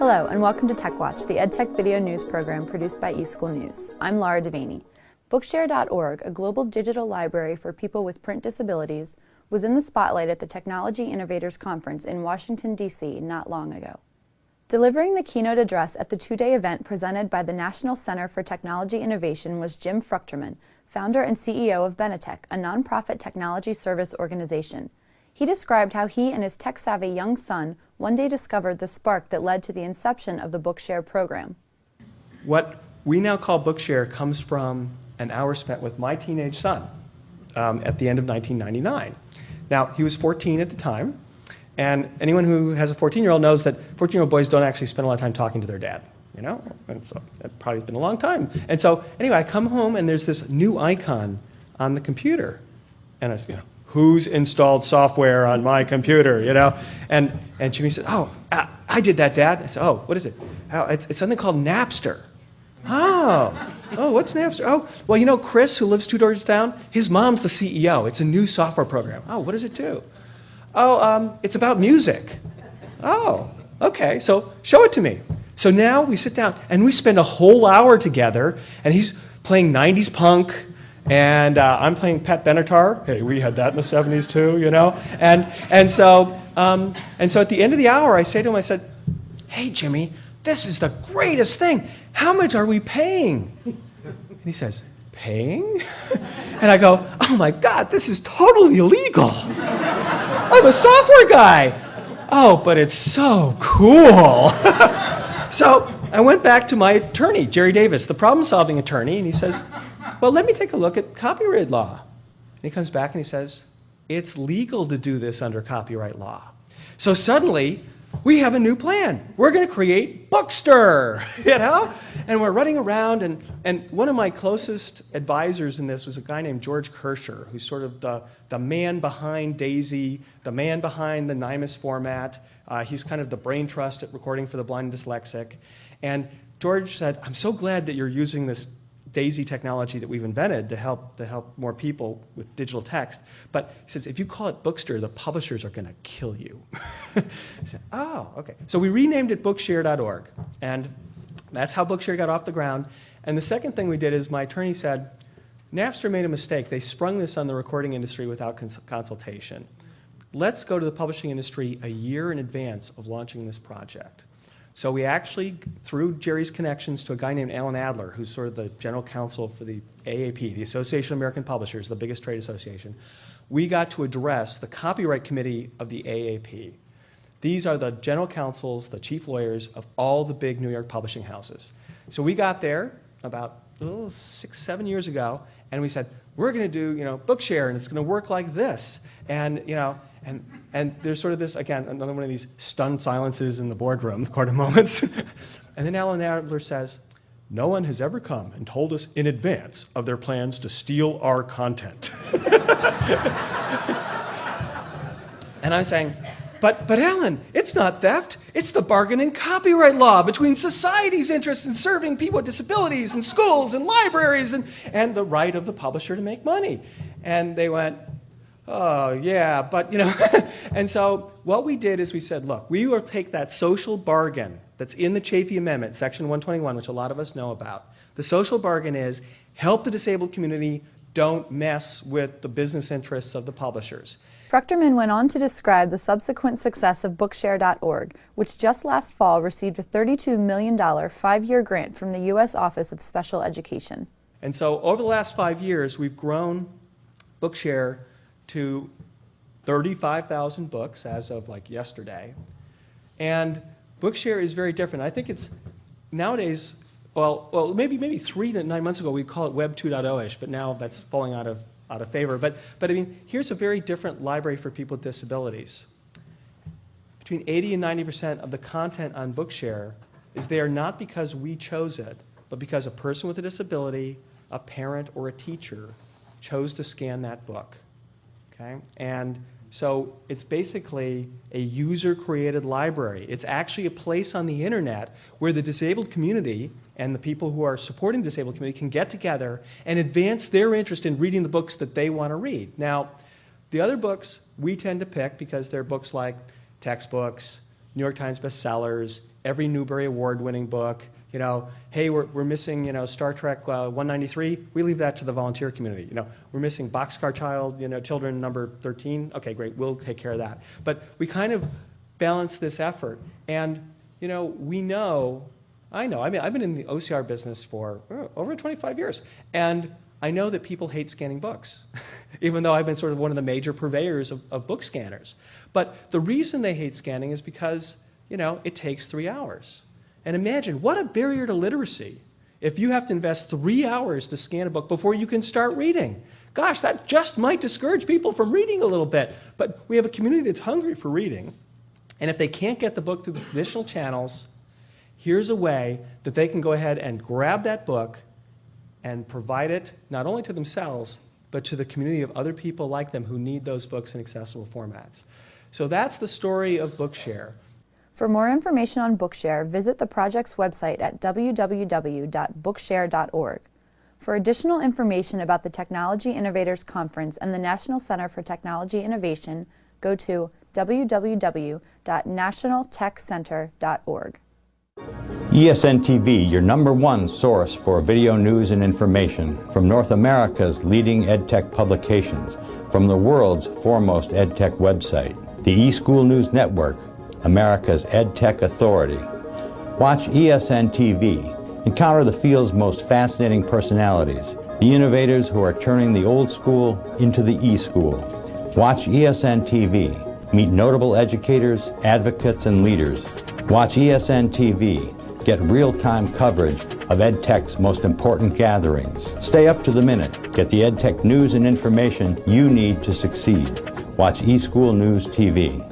Hello, and welcome to TechWatch, the EdTech video news program produced by eSchool News. I'm Laura Devaney. Bookshare.org, a global digital library for people with print disabilities, was in the spotlight at the Technology Innovators Conference in Washington, D.C. not long ago. Delivering the keynote address at the two-day event presented by the National Center for Technology Innovation was Jim Fruchterman, founder and CEO of Benetech, a nonprofit technology service organization. He described how he and his tech-savvy young son one day discovered the spark that led to the inception of the Bookshare program. What we now call Bookshare comes from an hour spent with my teenage son at the end of 1999. Now, he was 14 at the time, and anyone who has a 14-year-old knows that 14-year-old boys don't actually spend a lot of time talking to their dad, you know? And so that probably has been a long time. And so anyway, I come home and there's this new icon on the computer, and I was, who's installed software on my computer, you know? And Jimmy says, oh, I did that, Dad. I said, oh, what is it? Oh, it's something called Napster. Oh, what's Napster? Oh, well, you know Chris, who lives 2 doors down? His mom's the CEO. It's a new software program. Oh, what does it do? Oh, it's about music. Oh, okay, so show it to me. So now we sit down, and we spend a whole hour together, and he's playing 90s punk, and I'm playing Pat Benatar. Hey, we had that in the 70s too, you know? And so at the end of the hour, I say to him, I said, hey, Jimmy, this is the greatest thing. How much are we paying? And he says, paying? And I go, oh my God, this is totally illegal. I'm a software guy. Oh, but it's so cool. So I went back to my attorney, Jerry Davis, the problem-solving attorney, and he says, well, let me take a look at copyright law. And he comes back and he says, it's legal to do this under copyright law. So suddenly, we have a new plan. We're going to create Bookster, you know? And we're running around, and one of my closest advisors in this was a guy named George Kirscher, who's sort of the man behind DAISY, the man behind the NIMUS format. He's kind of the brain trust at Recording for the Blind and Dyslexic. And George said, I'm so glad that you're using this DAISY technology that we've invented to help more people with digital text. But he says, if you call it Bookster, the publishers are going to kill you. I said, oh, okay. So we renamed it Bookshare.org. And that's how Bookshare got off the ground. And the second thing we did is my attorney said, Napster made a mistake. They sprung this on the recording industry without consultation. Let's go to the publishing industry a year in advance of launching this project. So we actually, through Jerry's connections to a guy named Alan Adler, who's sort of the general counsel for the AAP, the Association of American Publishers, the biggest trade association, we got to address the copyright committee of the AAP. These are the general counsels, the chief lawyers of all the big New York publishing houses. So we got there about 6, 7 years ago, and we said, we're going to do, Bookshare, and it's going to work like this. And, and there's sort of this, again, another one of these stunned silences in the boardroom, the court of moments. And then Alan Adler says, no one has ever come and told us in advance of their plans to steal our content. And I'm saying, but Alan, it's not theft. It's the bargain in copyright law between society's interest in serving people with disabilities and schools and libraries and the right of the publisher to make money. And they went, oh, yeah, but, And so what we did is we said, look, we will take that social bargain that's in the Chafee Amendment, Section 121, which a lot of us know about. The social bargain is help the disabled community, don't mess with the business interests of the publishers. Fruchterman went on to describe the subsequent success of Bookshare.org, which just last fall received a $32 million 5-year grant from the U.S. Office of Special Education. And so over the last 5 years, we've grown Bookshare to 35,000 books as of like yesterday. And Bookshare is very different. I think it's nowadays, well, maybe 3 to 9 months ago we call it Web 2.0-ish, but now that's falling out of favor. But I mean, here's a very different library for people with disabilities. Between 80 and 90% of the content on Bookshare is there not because we chose it, but because a person with a disability, a parent, or a teacher chose to scan that book. Okay? And so it's basically a user-created library. It's actually a place on the internet where the disabled community and the people who are supporting the disabled community can get together and advance their interest in reading the books that they want to read. Now, the other books we tend to pick because they're books like textbooks, New York Times bestsellers, every Newbery Award-winning book. Hey, we're missing, Star Trek 193. We leave that to the volunteer community. We're missing Boxcar Children number 13. Okay, great, we'll take care of that. But we kind of balance this effort. And, I know, I've been in the OCR business for over 25 years. And I know that people hate scanning books, even though I've been sort of one of the major purveyors of book scanners. But the reason they hate scanning is because, it takes 3 hours. And imagine, what a barrier to literacy if you have to invest 3 hours to scan a book before you can start reading. Gosh, that just might discourage people from reading a little bit. But we have a community that's hungry for reading. And if they can't get the book through the traditional channels, here's a way that they can go ahead and grab that book and provide it not only to themselves, but to the community of other people like them who need those books in accessible formats. So that's the story of Bookshare. For more information on Bookshare, visit the project's website at www.bookshare.org. For additional information about the Technology Innovators Conference and the National Center for Technology Innovation, go to www.nationaltechcenter.org. eSN TV, your #1 source for video news and information from North America's leading EdTech publications, from the world's foremost EdTech website, the eSchool News Network, America's EdTech authority. Watch eSN TV. Encounter the field's most fascinating personalities, the innovators who are turning the old school into the e-school. Watch eSN TV. Meet notable educators, advocates, and leaders. Watch eSN TV. Get real-time coverage of EdTech's most important gatherings. Stay up to the minute. Get the EdTech news and information you need to succeed. Watch eSchool News TV.